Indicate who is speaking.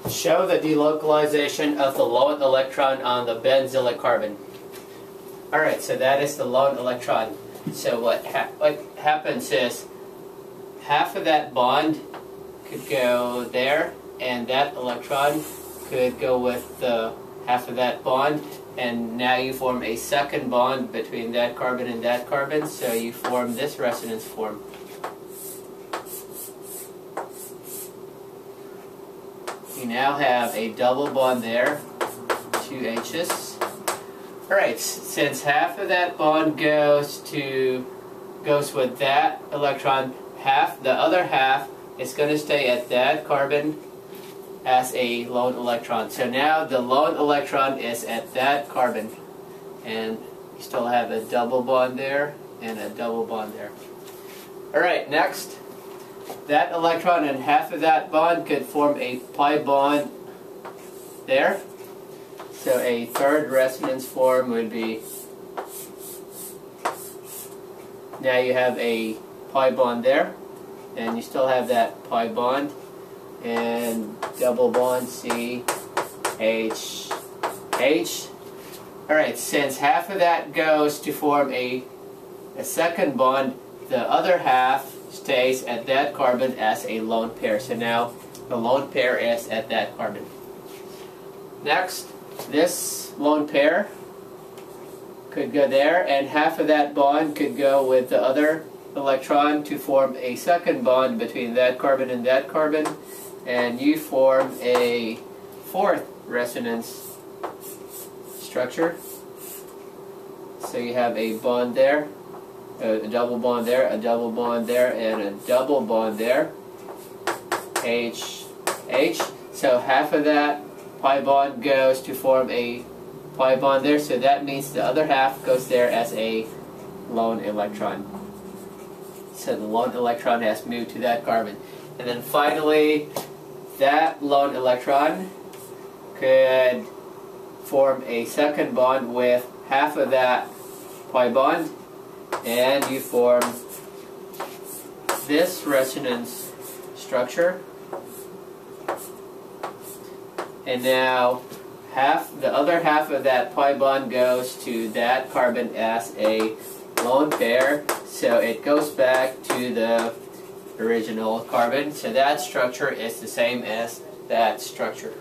Speaker 1: Show the delocalization of the lone electron on the benzylic carbon. Alright, so that is the lone electron. So what happens is half of that bond could go there, and that electron could go with the half of that bond, and now you form a second bond between that carbon and that carbon, so you form this resonance form. You now have a double bond there, 2 H's. Alright, since half of that bond goes with that electron, the other half is going to stay at that carbon as a lone electron. So now the lone electron is at that carbon, and you still have a double bond there and a double bond there. Alright, next, that electron and half of that bond could form a pi bond there. So a third resonance form would be, now you have a pi bond there, and you still have that pi bond, and double bond C, H, H. Alright, since half of that goes to form a second bond, the other half stays at that carbon as a lone pair. So now the lone pair is at that carbon. Next, this lone pair could go there, and half of that bond could go with the other electron to form a second bond between that carbon and that carbon, and you form a fourth resonance structure. So you have a bond there, a double bond there, a double bond there, and a double bond there, H, H. So half of that pi bond goes to form a pi bond there, so that means the other half goes there as a lone electron. So the lone electron has moved to that carbon. And then finally, that lone electron could form a second bond with half of that pi bond, and you form this resonance structure. And now the other half of that pi bond goes to that carbon as a lone pair, so it goes back to the original carbon. So that structure is the same as that structure.